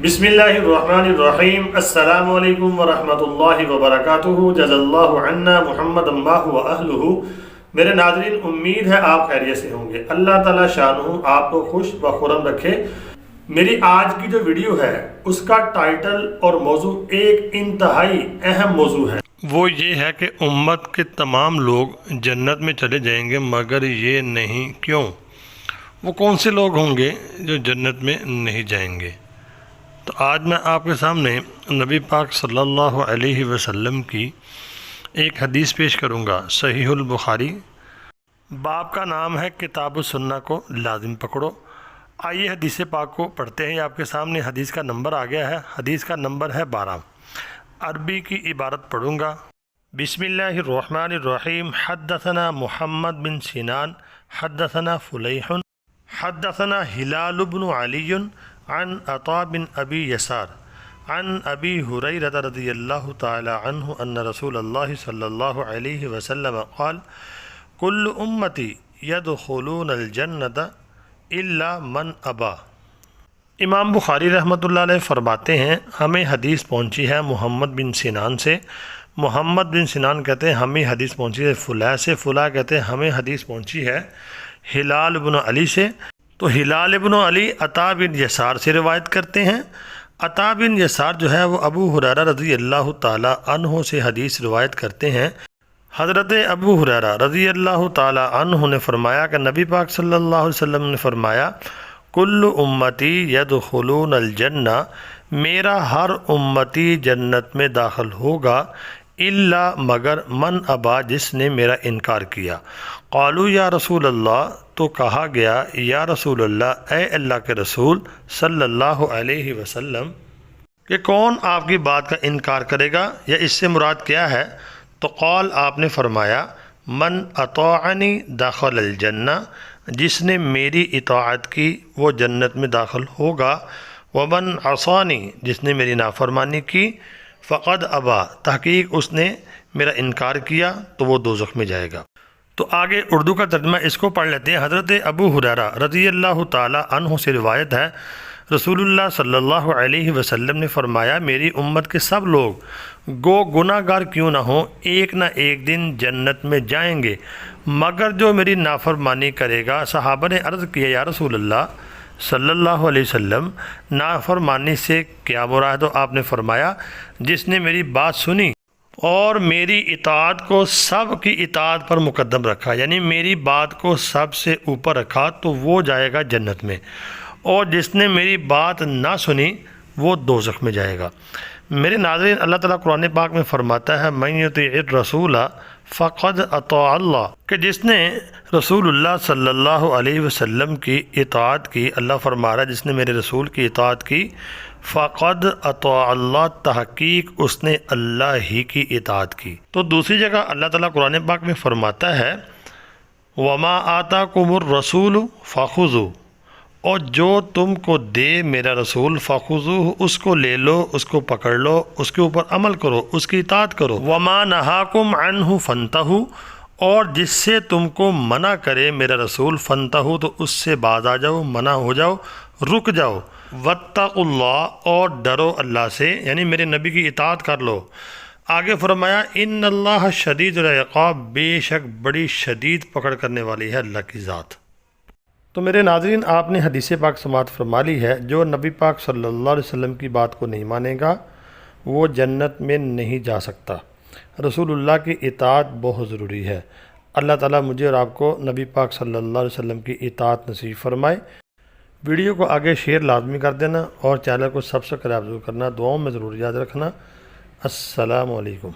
بسم اللہ الرحمن الرحیم۔ السلام علیکم ورحمۃ اللہ وبرکاتہ۔ جزا اللہ عنا محمد اللہ و اہلہ۔ میرے ناظرین، امید ہے آپ خیریت سے ہوں گے۔ اللہ تعالیٰ شانہ آپ کو خوش و خرم رکھے۔ میری آج کی جو ویڈیو ہے اس کا ٹائٹل اور موضوع ایک انتہائی اہم موضوع ہے۔ وہ یہ ہے کہ امت کے تمام لوگ جنت میں چلے جائیں گے مگر یہ نہیں کیوں؟ وہ کون سے لوگ ہوں گے جو جنت میں نہیں جائیں گے؟ تو آج میں آپ کے سامنے نبی پاک صلی اللہ علیہ وسلم کی ایک حدیث پیش کروں گا، صحیح البخاری، باب کا نام ہے کتاب السنہ کو لازم پکڑو۔ آئیے حدیث پاک کو پڑھتے ہیں۔ آپ کے سامنے حدیث کا نمبر آ گیا ہے۔ حدیث کا نمبر ہے 12۔ عربی کی عبارت پڑھوں گا۔ بسم اللہ الرحمن الرحیم۔ حدثنا محمد بن سنان حدثنا فلیح حدثنا ہلال بن علی عن عطاء بن ابی یسار عن ابی ہریرہ رضی اللہ تعالی عنہ ان رسول اللہ صلی اللہ علیہ وسلم قال کل امتی یدخلون الجنۃ الا من ابا۔ امام بخاری رحمۃ اللہ علیہ فرماتے ہیں، ہمیں حدیث پہنچی ہے محمد بن سنان سے۔ محمد بن سنان کہتے ہیں ہمیں حدیث پہنچی ہے فلاں سے، فلاں کہتے ہیں ہمیں حدیث پہنچی ہے ہلال بن علی سے۔ تو ہلال بن علی عطاء بن یسار سے روایت کرتے ہیں۔ عطاء بن یسار جو ہے وہ ابو ہریرہ رضی اللہ تعالی عنہ سے حدیث روایت کرتے ہیں۔ حضرت ابو ہریرہ رضی اللہ تعالی عنہ نے فرمایا کہ نبی پاک صلی اللہ علیہ وسلم نے فرمایا کل امتی یدخلون الجنہ، میرا ہر امتی جنت میں داخل ہوگا الا مگر من ابا، جس نے میرا انکار کیا۔ قالوا یا رسول اللہ، تو کہا گیا یا رسول اللہ، اے اللہ کے رسول صلی اللہ علیہ وسلم، کہ کون آپ کی بات کا انکار کرے گا یا اس سے مراد کیا ہے؟ تو قال، آپ نے فرمایا من اطاعنی دخل الجنہ، جس نے میری اطاعت کی وہ جنت میں داخل ہوگا، ومن عصانی، جس نے میری نافرمانی کی، فقد ابا، تحقیق اس نے میرا انکار کیا تو وہ دوزخ میں جائے گا۔ تو آگے اردو کا ترجمہ اس کو پڑھ لیتے ہیں۔ حضرت ابو ہریرہ رضی اللہ تعالی عنہ سے روایت ہے، رسول اللہ صلی اللہ علیہ وسلم نے فرمایا میری امت کے سب لوگ گو گناہ گار کیوں نہ ہوں ایک نہ ایک دن جنت میں جائیں گے مگر جو میری نافرمانی کرے گا۔ صحابہ نے عرض کیا یا رسول اللہ صلی اللہ علیہ وسلم، نافرمانی سے کیا مراد؟ تو آپ نے فرمایا جس نے میری بات سنی اور میری اطاعت کو سب کی اطاعت پر مقدم رکھا، یعنی میری بات کو سب سے اوپر رکھا، تو وہ جائے گا جنت میں، اور جس نے میری بات نہ سنی وہ دوزخ میں جائے گا۔ میرے ناظرین، اللہ تعالیٰ قرآن پاک میں فرماتا ہے من یطیع الرسول فقد اطاع اللہ، کہ جس نے رسول اللہ صلی اللہ علیہ وسلم کی اطاعت کی، اللہ فرما رہا ہے جس نے میرے رسول کی اطاعت کی، فقد اطاع اللہ، تحقیق اس نے اللہ ہی کی اطاعت کی۔ تو دوسری جگہ اللہ تعالیٰ قرآن پاک میں فرماتا ہے وما آتاکم الرسول فخذوا، اور جو تم کو دے میرا رسول، فخذوہ، اس کو لے لو، اس کو پکڑ لو، اس کے اوپر عمل کرو، اس کی اطاعت کرو۔ وما نہاکم عنہ فانتہوا، اور جس سے تم کو منع کرے میرا رسول، فانتہوا، تو اس سے باز آ جاؤ، منع ہو جاؤ، رک جاؤ۔ واتقوا اللہ، اور ڈرو اللہ سے، یعنی میرے نبی کی اطاعت کر لو۔ آگے فرمایا ان اللہ شدید العقاب، بے شک بڑی شدید پکڑ کرنے والی ہے اللہ کی ذات۔ تو میرے ناظرین، آپ نے حدیث پاک سماعت فرما لی ہے۔ جو نبی پاک صلی اللہ علیہ وسلم کی بات کو نہیں مانے گا وہ جنت میں نہیں جا سکتا۔ رسول اللہ کی اطاعت بہت ضروری ہے۔ اللہ تعالیٰ مجھے اور آپ کو نبی پاک صلی اللہ علیہ وسلم کی اطاعت نصیب فرمائے۔ ویڈیو کو آگے شیئر لازمی کر دینا اور چینل کو سبسکرائب ضرور کرنا۔ دعاؤں میں ضرور یاد رکھنا۔ السلام علیکم۔